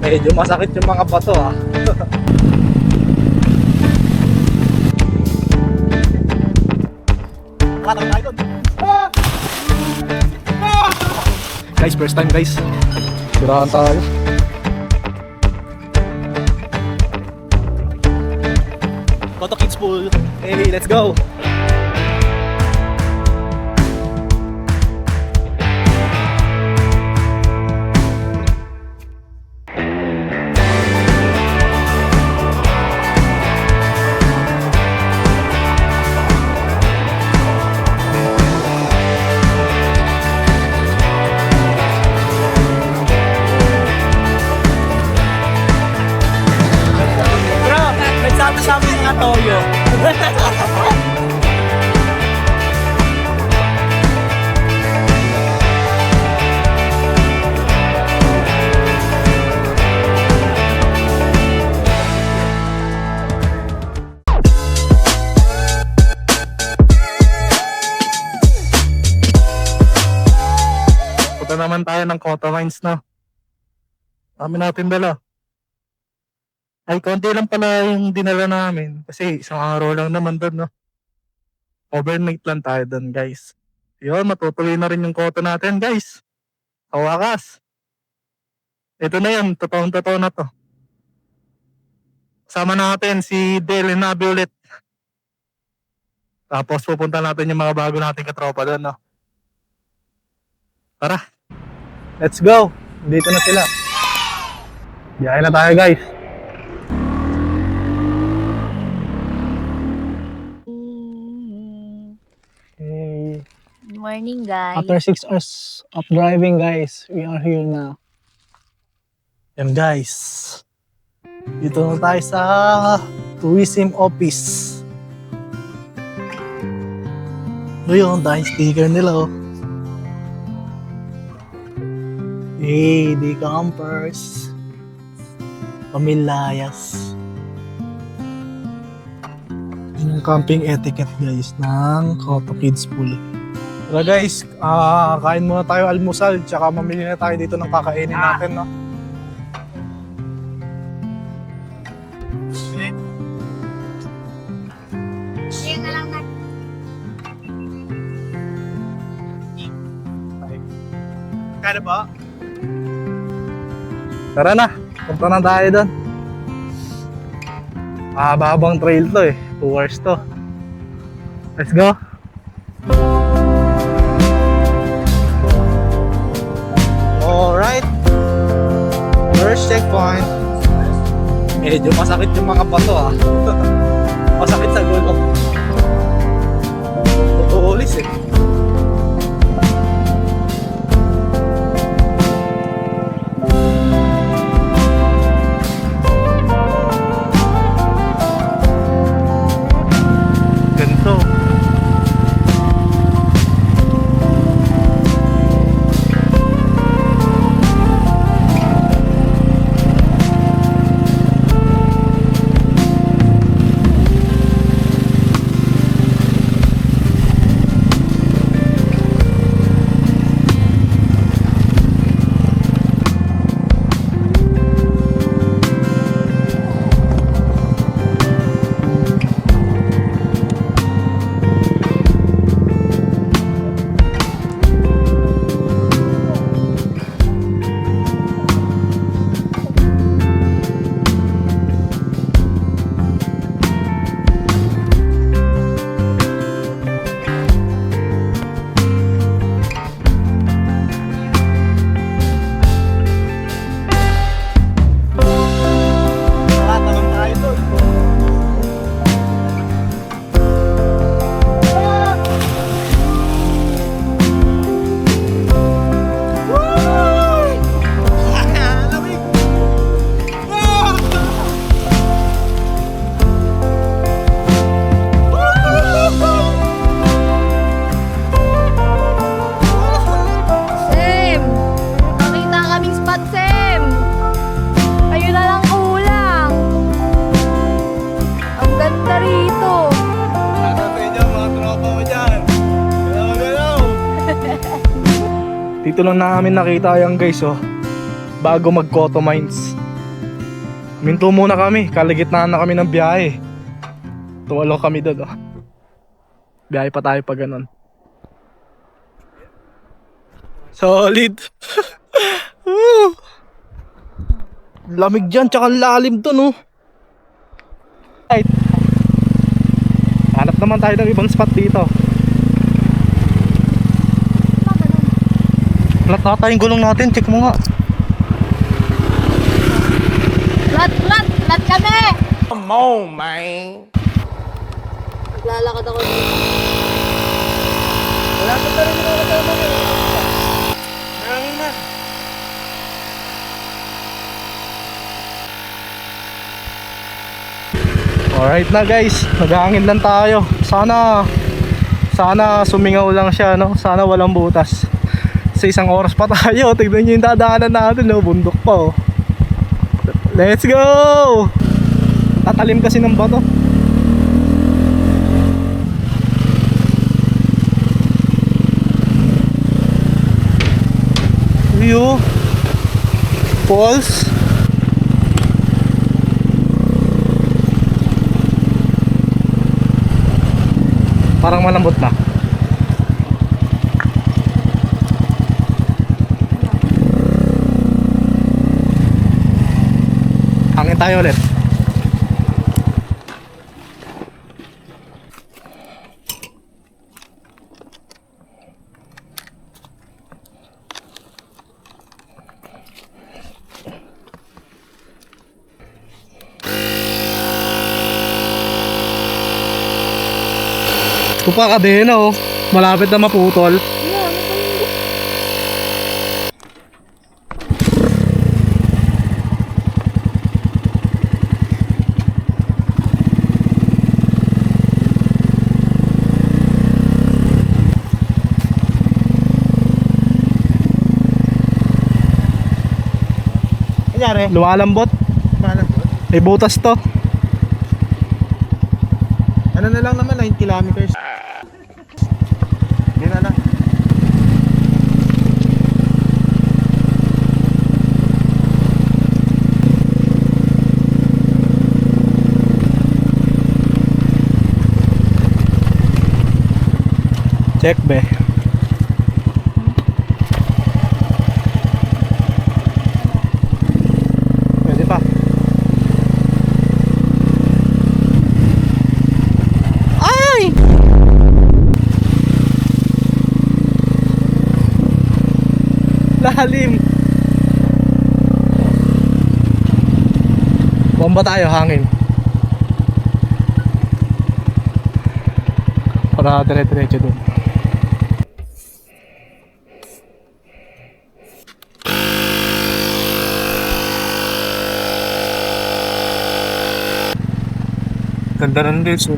Medyo masakit yung mga bato ah. Guys, first time guys. Sirahan tayo. Koto Kids Pool. Hey, let's go! Sa amin mga toyo. Punta naman tayo ng Coto Mines na. Dami natin dala. Ay, konti lang pala yung dinala namin. Kasi isang araw lang naman doon, no? Overnight lang tayo doon, guys. Yun, matutuloy na rin yung koto natin, guys. Sa wakas. Ito na yun, totoong-totoo na to. Kasama natin si Del and Abby ulit. Tapos pupunta natin yung mga bago nating katropa doon, no? Tara. Let's go. Dito na sila. Biyahe na tayo, guys. Good morning, guys. After 6 hours of driving, guys, we are here now. Yan guys. Dito na tayo sa tourism office. Ayun, dahil sticker nila oh. Hey, the campers. Pamilayas. Yun yung camping etiquette guys ng Coto Kids Pool. Tara guys, kain muna tayo almusal, tsaka mamili na tayo dito ng kakainin natin, no? Yan na lang natin. Kaya ba? Tara na, punta na tayo doon. Mahabang trail to eh, 2 hours to. Let's go! Alright, first checkpoint. Medyo masakit yung mga bato ah. Masakit sa gulong. Uulis eh. Ganito. Dito lang namin nakita yan guys oh. Bago mag Coto Mines. Minto muna kami, kaligitnaan na kami ng biyahe. Tuwalo kami doon. Oh. Biyahe pa tayo pa ganun. Solid. Woo! Lamig dyan, tsaka lalim doon oh. Right. Hanap naman tayo ng ibang spot dito. Flat ata yung gulong natin, check mo nga. Flat kami! Come on, man. Naglalakad ako dito. Wala ka rin ako kasama mo. Nangin man. Alright na guys, naghahangin lang tayo. Sana sumingaw lang siya, no? Sana walang butas. Sa 1 oras pa tayo. Tignan nyo yung dadaanan natin, no? Bundok pa, oh. Let's go! Tatalim kasi ng bato. View falls. Parang malambot na. Hangin tayo ulit. Ito pa kadena oh. Malapit na maputol. Kanyari? Lumalambot. Malambot. May butas to. Ano na lang naman, 9 kilometers. Hindi na lang. Check be. Pwede pa. Ay! Lalim. Bomba tayo, hangin. Para dire-diretso dun. Ganda ng days oh.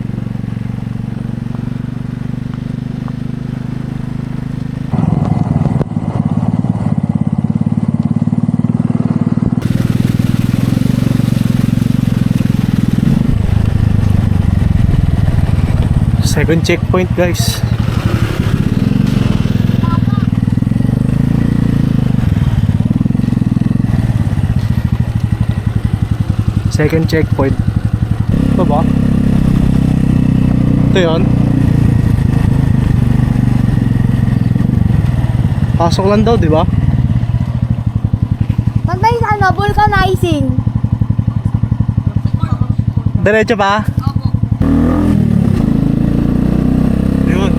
Second checkpoint guys. Second checkpoint. Ito ba? Ito yun. Pasok lang daw, di ba? Pantay sa ano, vulcanizing. Diretso pa? Yun.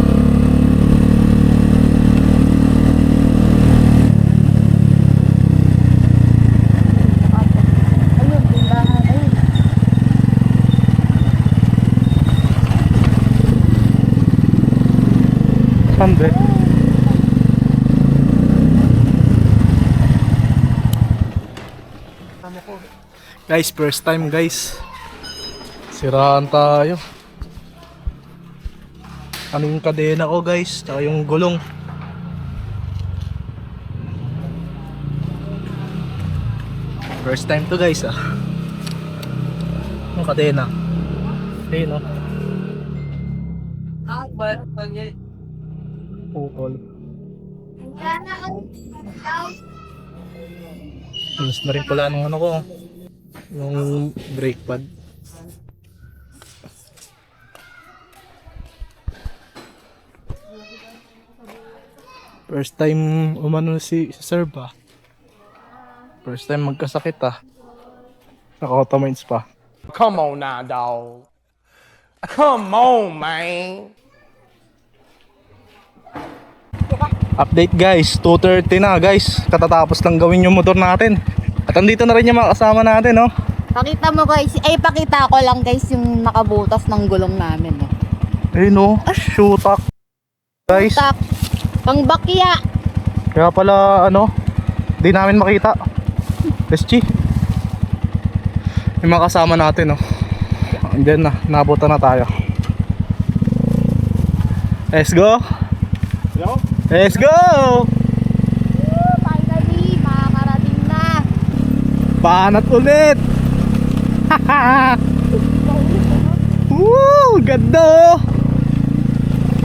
Ayun, tindahan. Ayun. Sande. Guys, first time guys. Siraan tayo. Ano yung kadena ko guys, tsaka yung gulong. First time to guys ah. Yung kadena. Ayun oh. Putol. Alas na rin pala nung ano ko. Yung brake pad. First time umano si Sir ba? First time magkasakit ah. Naka-automines pa. Come on now, dog. Come on, man. Update guys, 2:30 na guys. Katatapos lang gawin yung motor natin. At andito na rin yung mga kasama natin, no? Pakita mo guys, pakita ko lang guys yung nakabutas ng gulong namin. Eh no, shootak. Guys, Tak, pang bakya. kaya pala ano, di namin makita. SG. Yung mga kasama natin, no? Andiyan na, nabutan na tayo. Let's go! Yo? Let's go! Finally, makakarating na. Paanat ulit! Woo! Ganda oh!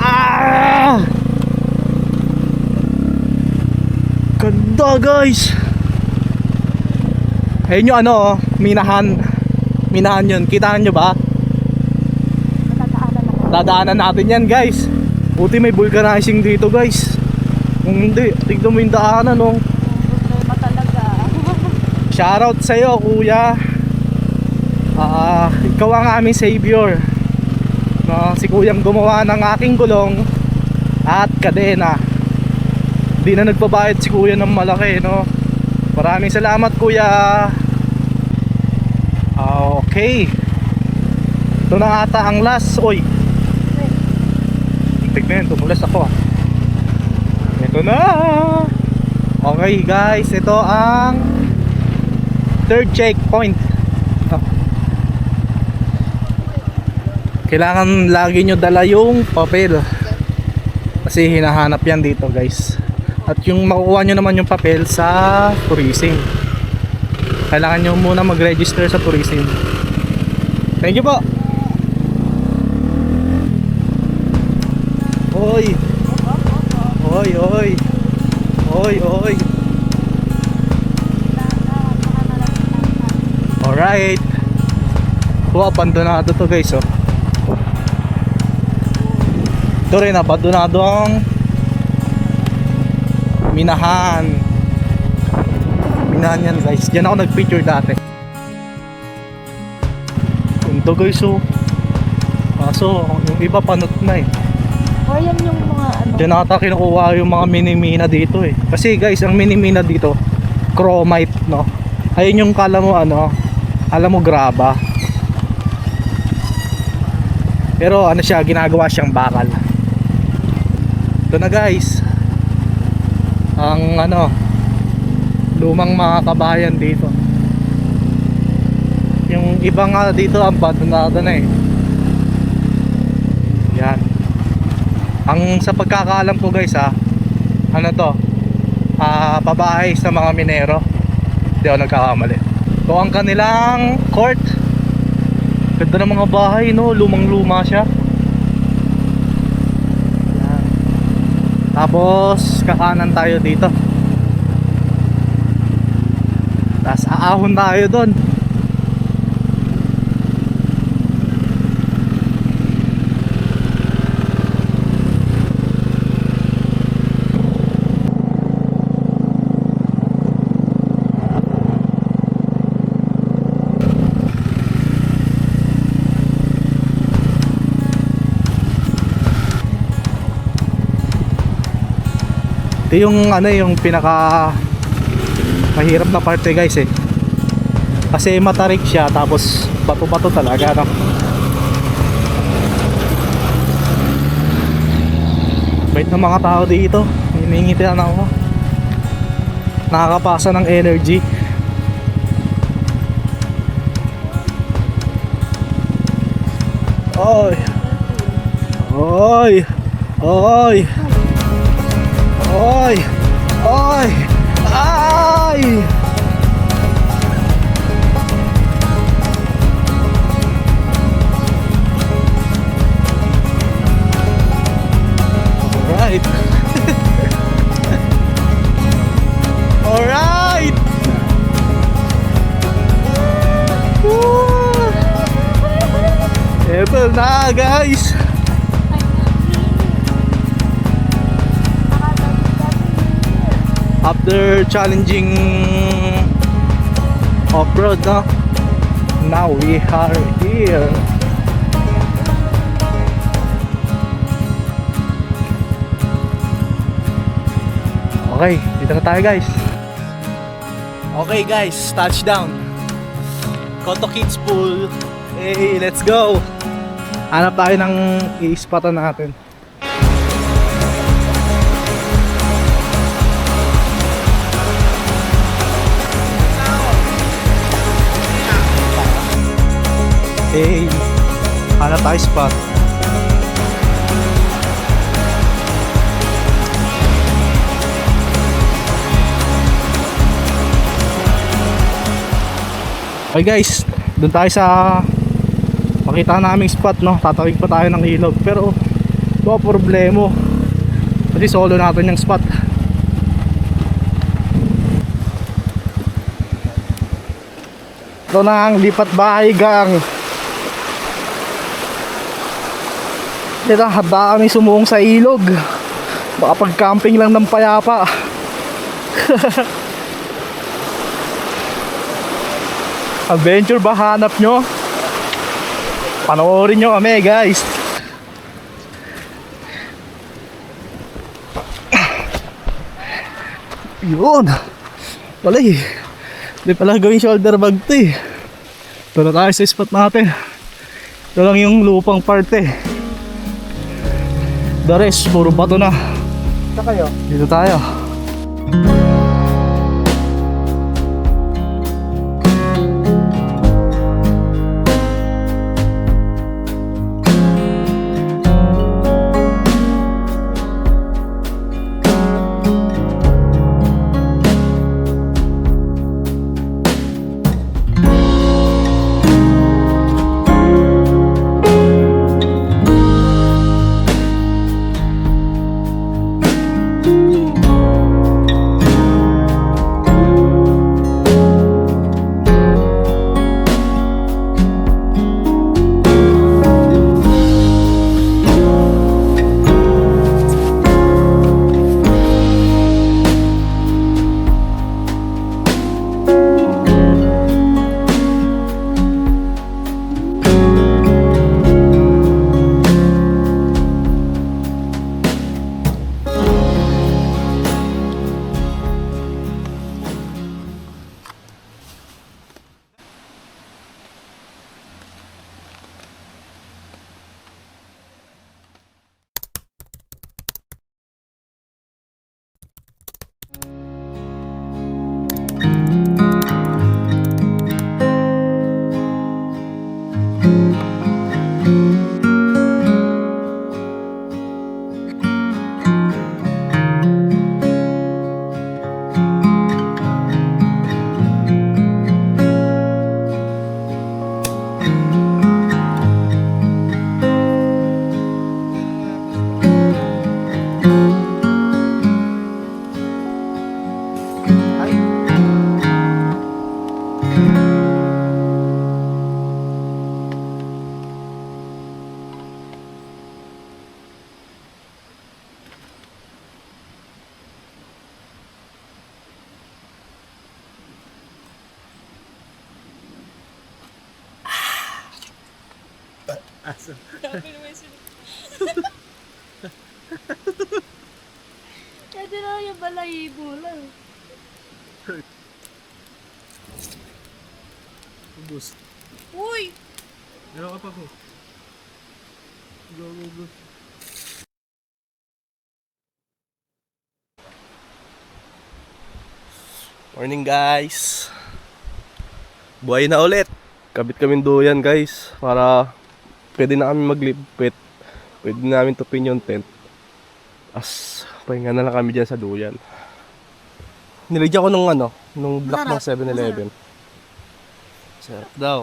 Ah! Ganda guys! Ayun yung ano oh, minahan. Minahan yun, kitaan nyo ba? Dadaanan natin yan guys. Buti may vulcanizing dito guys. Kung hindi, tignan mo yung daanan oh. Problema talaga. Shoutout sa'yo kuya. Ikaw ang aming savior. No, si kuyang gumawa ng aking gulong at kadena. Hindi na nagbabayad si kuya ng malaki, no. Maraming salamat kuya. Okay. Ito na ata ang last. Oy, tignan, tumulas ako ah. Ito na. Okay guys, ito ang third checkpoint. Kailangan lagi nyo dala yung papel kasi hinahanap yan dito guys. At yung makukuha nyo naman yung papel sa tourism. Kailangan nyo muna mag-register sa tourism. Thank you po. Oy. Oy, oy. Oy, oy. Alright. Abandonado to guys oh. Ito rin, abandonado ang minahan. Minahan yan guys. Diyan ako nag-picture dati. Ito guys oh. Kaso yung iba panot na eh. O yan yung mga ano. Diyan ata kinukuha yung mga mini-mina dito eh. Kasi guys, ang mini-mina dito chromite, no. Ayun yung kala mo ano, alam mo graba. Pero ano siya, ginagawa siyang bakal. Ito na guys, ang ano, lumang mga kabayan dito. Yung iba nga dito abandonado na eh. Yan. Ang sa pagkakaalam ko guys ha, ano to, pabahay sa mga minero. Hindi ako nagkakamali. Ito ang kanilang court. Ganda ng mga bahay no, lumang luma siya. Tapos kakanan tayo dito. Tapos aahon tayo doon. Ito yung ano, yung pinaka mahirap na parte guys eh. Kasi matarik siya tapos bato-bato talaga no. Bait ng mga tao dito. Hinihingitian ako. Nakakapasa ng energy. Oy. Oy. Oy. Oy! Oy! Ay! Alright! Alright! All na guys. After challenging off-road, no? Now we are here. Okay, dito na tayo guys. Okay guys, touchdown. Koto Kids Pool. Hey, let's go. Hanap tayo ng i-spotan natin. Hey, hanap tayo spot. Okay guys, doon tayo sa pakita naming spot, no? Tatawid pa tayo ng ilog. Pero ito problema kasi solo natin yung spot. Ito na ang lipat bahay gang. Dito haba kami sumuong sa ilog. Baka pag camping lang ng payapa. Adventure ba hanap nyo? Panoorin nyo kami guys. Yun. Wala eh. Hindi pala gawin shoulder bag to eh. Ito na tayo sa spot natin. Ito lang yung lupang parte. The rest, puro bato na. Saan kayo? Dito tayo. Pwede na yung balahibo lang. Ubus. Uy! Meron ka pa po. Go, go, go. Morning guys. Buhay na ulit. Kabit kami duyan guys. Para pwede na kami maglipit. Pwede na namin tupin yung tent. As pahinga na lang kami dyan sa duyan. Nilagyan ko nung nung block ng 7-Eleven. Sarap daw.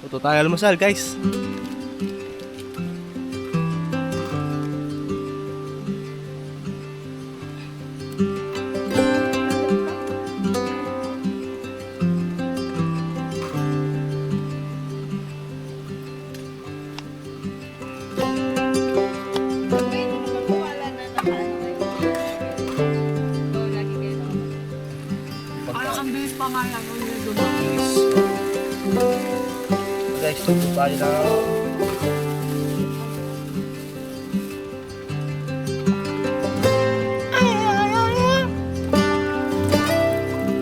Ito tayo almusal guys. Guys, tutup tayo na.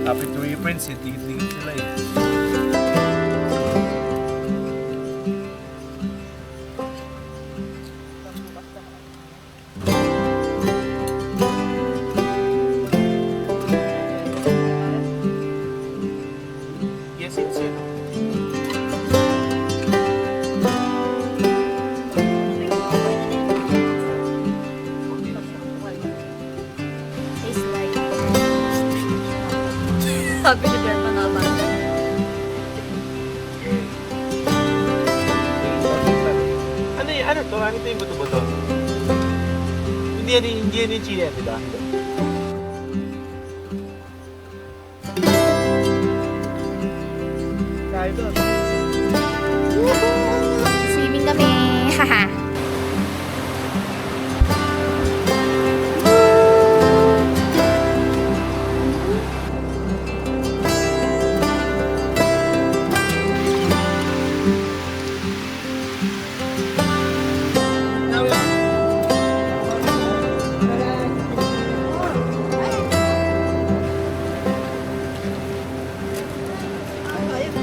Happy to you friends, dikit-dikit sila eh. Yes, it's it. Tastes like... Sabi ni Berta naman. Ano yun? Ano to? Ano to yung buto-buto? Hindi yan yung chili, di ba? Kaya ito. Swimming kami. Haha.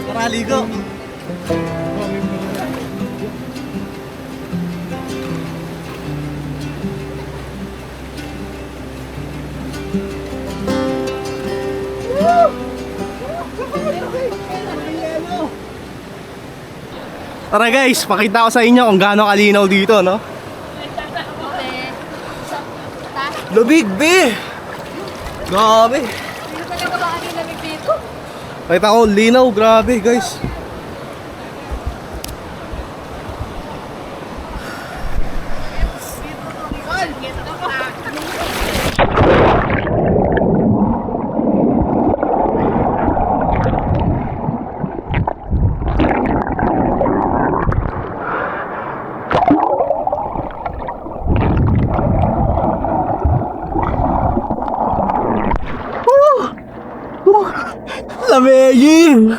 Paraligo. Tara guys, pakita ko sa inyo kung gaano kalinaw dito, no? Lubig, be! Grabe! Pakita ko, linaw, grabe guys. Lamigin!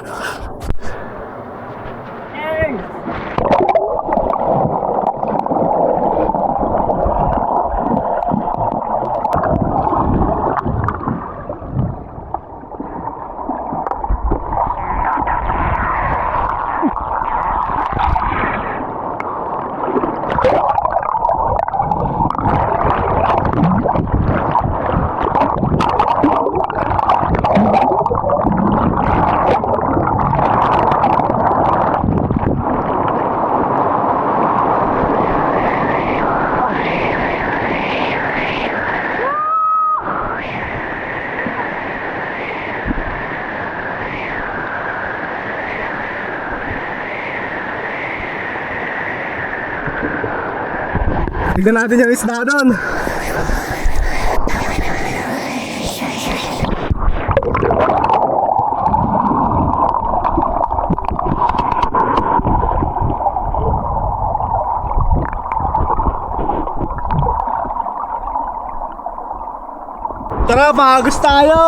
Tignan natin yung isda doon. Tara, pagagos tayo!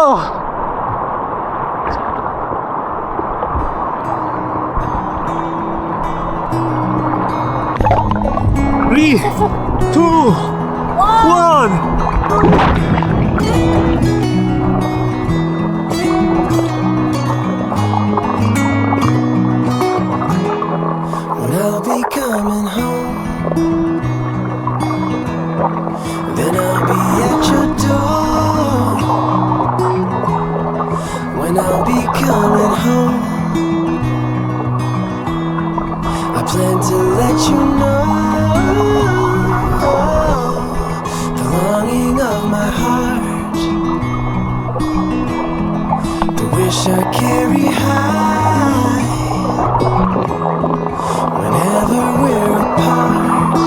Three, two, one. When I'll be coming home, then I'll be at your door. When I'll be coming home, I plan to let you know the longing of my heart, the wish I carry high whenever we're apart.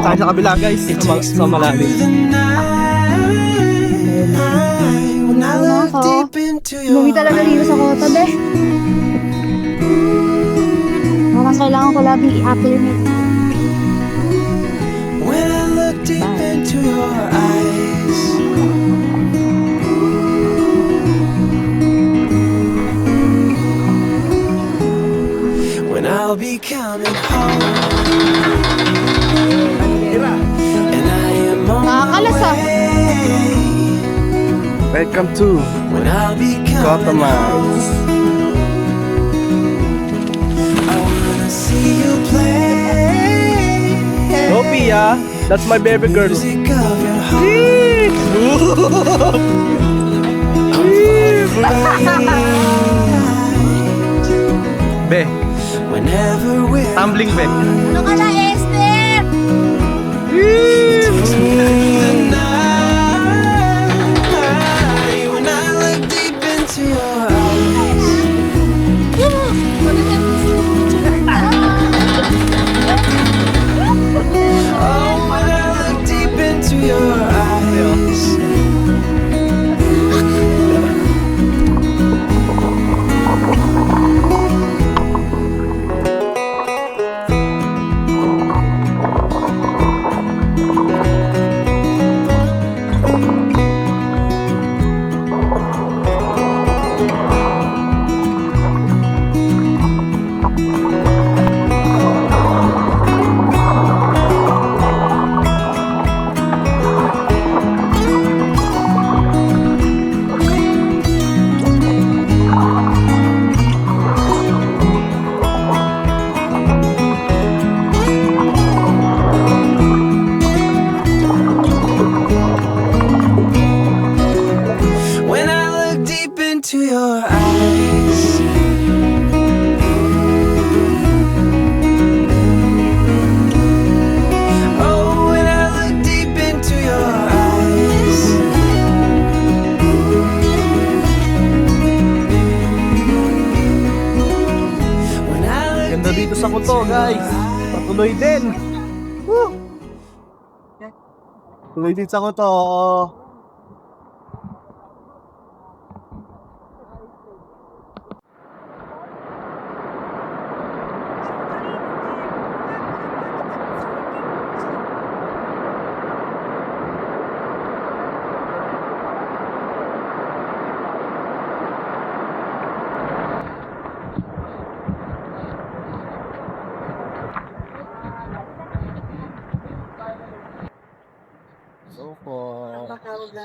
Tayo sa kabila guys, sa malalim. The night when I look deep into your Lumi talaga dito sa kota, be. Mukhang kailangan ko laging i-acclimate. When I look deep into your eyes, Welcome to when I'll be coming home. I wanna see you play. Go Pia, that's my baby girl. Music of your heart. Be, Whenever we're tumbling be. Ano ka na, Esther? the night, when I look deep into your eyes. Oh, when I look deep into your eyes. When I look deep into your eyes. Oh, when I look deep into your eyes. When I look Ganda dito sa kuto, guys. Patuloy din. Woo! Tuloy din sa kuto.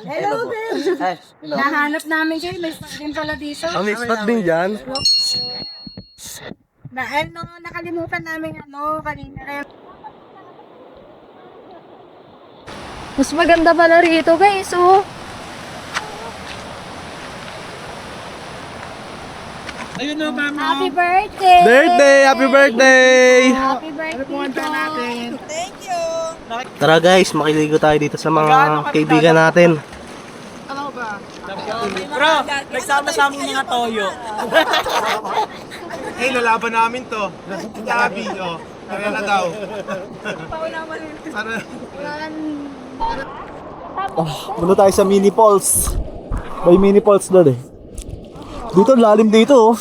Hello, sir. Nahanap namin kayo. May spot din pala dito. Ang spot din dyan. Nakalimutan namin kanina rin. Mas maganda pala rito, guys, oh. Ayun na, mama. Happy birthday! Happy birthday! Happy birthday po. Tara guys, makiligo tayo dito sa mga kaibigan natin. Bro, nagsama-sama yung mga toyo. Hey, lalaban namin to. Sabi, oh. Kaya na daw. Para... Muna tayo sa mini falls. May mini falls doon eh. Dito, lalim dito oh.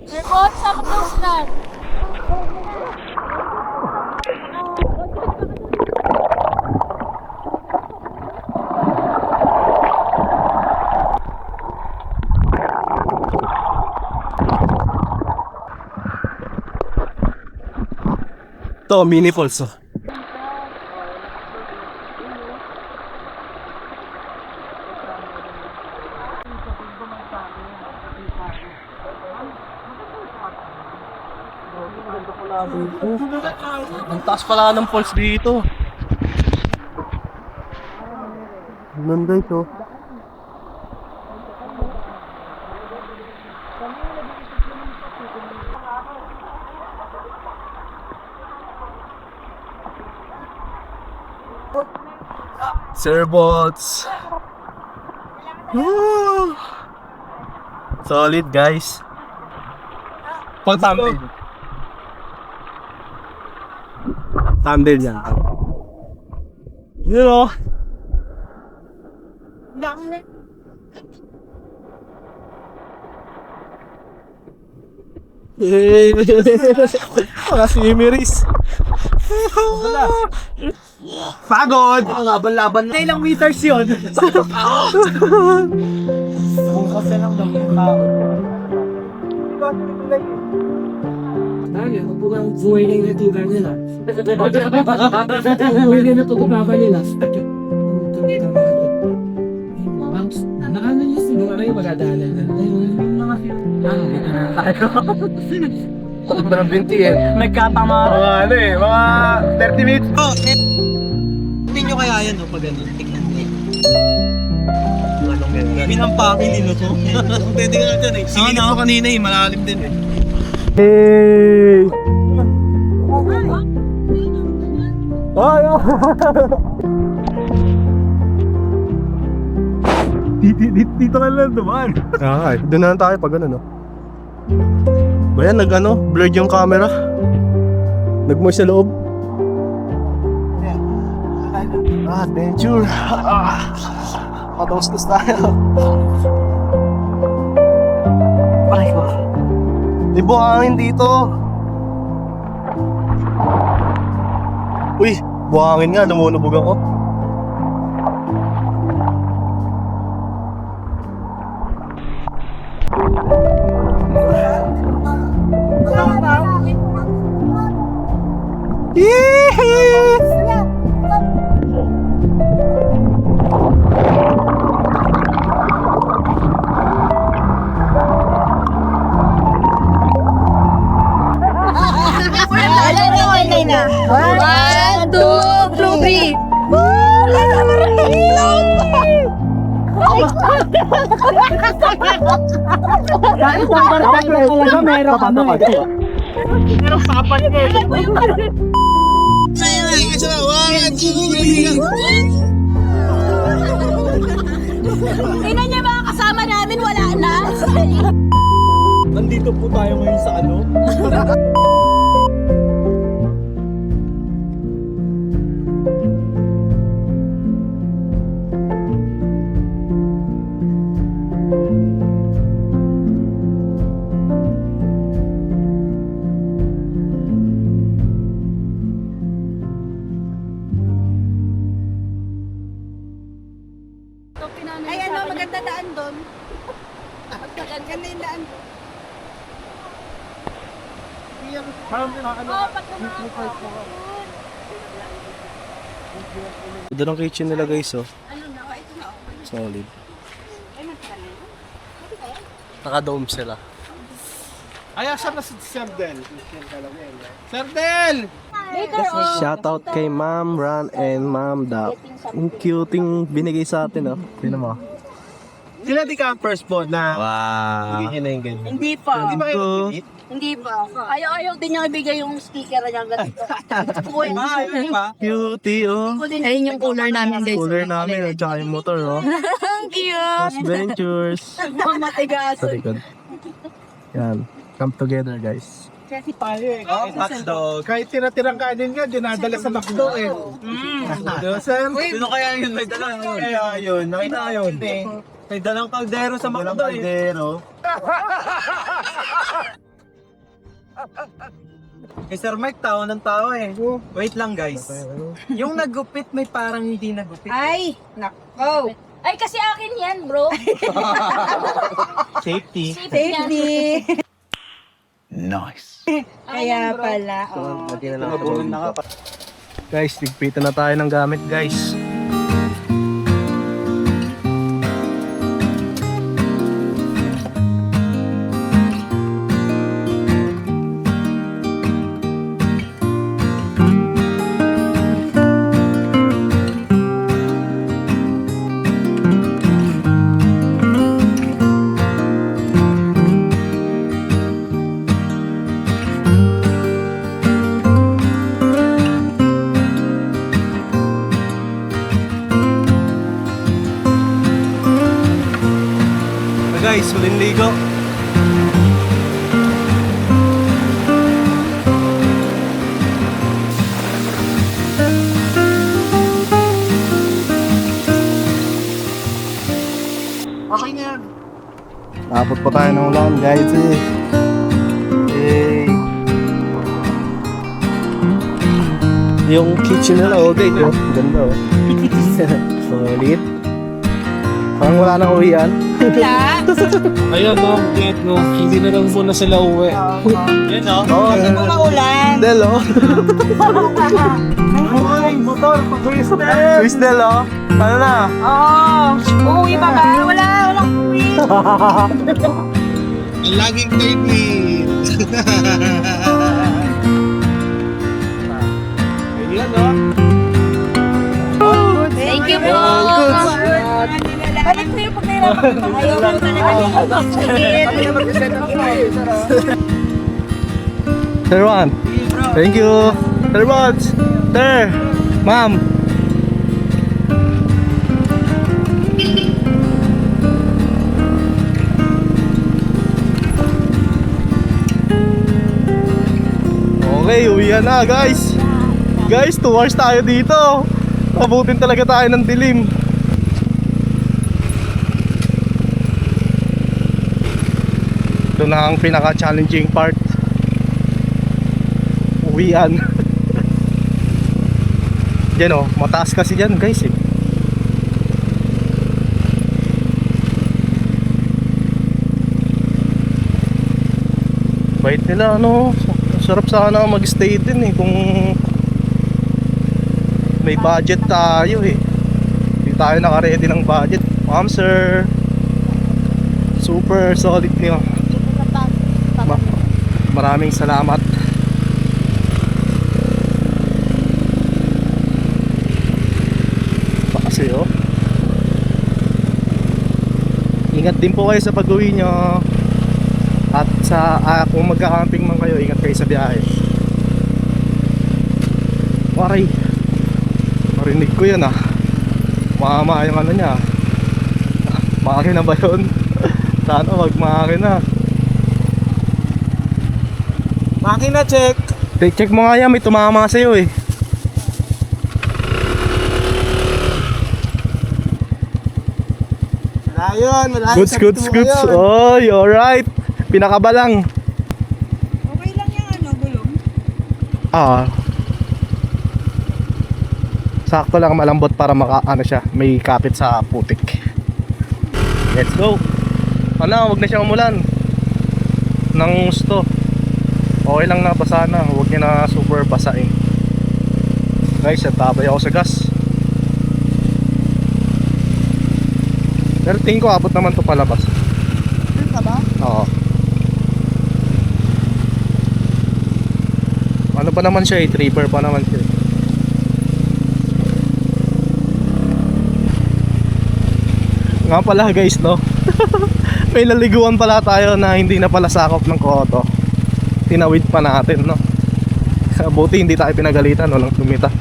Report sa kapusnan. Ito, mini falls oh. Ang taas pala ng falls dito. Ganda ito. Surfboards. Woo! Solid guys. Pag thumbnail. Thumbnail yan. Yun o. Mga simiris. Pagod! Laban-laban na ilang meters yun. Kung kasi lang daw yung tao. Ano po ang buhay na inutugan nila? Buhay na inutugan nila. Nakano niya? na yung magdadaanan na. Dito na tayo. Takot ba ng 20 eh? Nagkatama. Mga ano eh, mga 30 minutes. Oh, hindi nyo kaya yan, no? Pag ano, tingnan nyo. Anong ganyan? Pinampake nilo to. Pwede nga dyan eh. Sige mo kanina eh, malalim din eh. Hey! Ay, dito ka lang dumaan. Okay, doon na lang tayo pag ano, no? Bayan, blurred yung camera. Nagmoy sa loob. Adventure. Padostos tayo. Aray ko. Di buhangin dito. Uy, buhangin nga, lumulubog ako. One, two, three. Meron ka na eh. Tingnan niyo mga kasama namin, wala na. Nandito po tayo ngayon sa ano? Ay ano, maganda daan doon. Maganda yung daan. Doon ang kitchen nila guys, oh. Solid. Naka-dome sila. Ay, asan na si Sir Del? Sir Del! Later on. Shoutout kay Ma'am Ran and Ma'am Dap. Ang cute yung binigay sa atin, oh. Tingnan mo. Sila di ka ang first born na Wow. bigyan na yung ganyan. Hindi pa. Hindi ba kayo nag-meet? Hindi pa. Ayaw din niya ibigay yung sticker niya ganito. Uy, Cutie, oh. ayun yung cooler namin guys. Cooler namin, at saka yung motor, oh. Ang cute. Adventures. Matigas. Sa likod. Yan. Come together, guys. Hotdog. Kahit tira-tirang kanin nga, dinadala sa McDo eh. Sir? Sino kaya yun? May dala yun. Kaya yun, nakita ko yun. May dalang kaldero sa McDo eh. Kaldero. Eh Sir Mike, tao ng tao eh. Wait lang guys. Yung nagupit may parang hindi nagupit. Ay, nako. Ay, kasi akin yan, bro. Safety. Safety. Nice. Kaya pala. Oh. Guys, ligpitan na tayo ng gamit, guys. Guys, huling ligo. Okay na yan. Tapos pa tayo ng ulan, guys, eh. Yay! Yung kitchen nila, oh, guys, oh. Ganda, oh. Solid. Parang wala nang uwian. Ayun, no, get no. Hindi na lang muna sila uwi. Yan, no? Oo, Maulan. Del, oh. Ay, motor, pag-twist Twist Del, oh. Ano na? Oo. Uuwi pa ba? Walang uwi. Laging third mate. Ayun, no? Thank you po. Balik ko yung pagkahirapan ko. Ayaw ko Sir Juan. Thank you. Sir Bods. Sir. Ma'am. Okay, uwihan na guys. Guys, 2 hours tayo dito. Abutin talaga tayo ng dilim. Ito na ang pinaka-challenging part. Uwian. Diyan oh, mataas kasi dyan guys eh. Bait nila ano. Sarap sana mag-stay din eh kung may budget tayo eh. Hindi tayo naka-ready ng budget. Ma'am sir, super solid niyo. Maraming salamat. Kasi oh, ingat din po kayo sa pag-uwi nyo. At sa kung magka-camping man kayo, ingat kayo sa biyahe. Waray, marinig ko yan ah. Mama yung ano niya. Makina ba yun? Sana wag makina. Makina check. Check mo nga yan, may tumama sa'yo eh. Ayun, malayo Goods, sa goods, bituka goods. yun. Oy, alright. Pinakabalang. Okay lang yung ano, gulong. Ah. Sakto lang malambot para ano siya, may kapit sa putik. Let's go. Ano, wag na siyang umulan. Nang gusto. Okay lang na basa na, huwag niya na super basain. Guys, tabay ako sa gas. Pero tingin ko abot naman to palabas. Ka ba? Oo. Ano pa naman siya eh, tripper pa naman siya. Nga pala guys no. May laliguan pala tayo na hindi na pala sakop ng Koto. Tinawid pa natin no. Buti hindi tayo pinagalitan, walang tumita.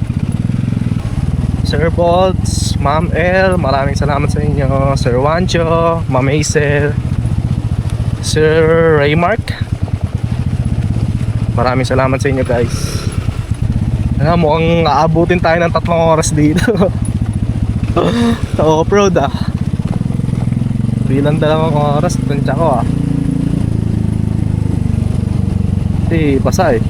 Sir Bolts, Ma'am El, maraming salamat sa inyo. Sir Wancho, Ma'am Hazel, Sir Raymark, maraming salamat sa inyo guys. Mukhang aabutin tayo ng 3 oras dito. Sa off-road ah. Bilang 2 oras, tansya ko ah. Kasi basa eh.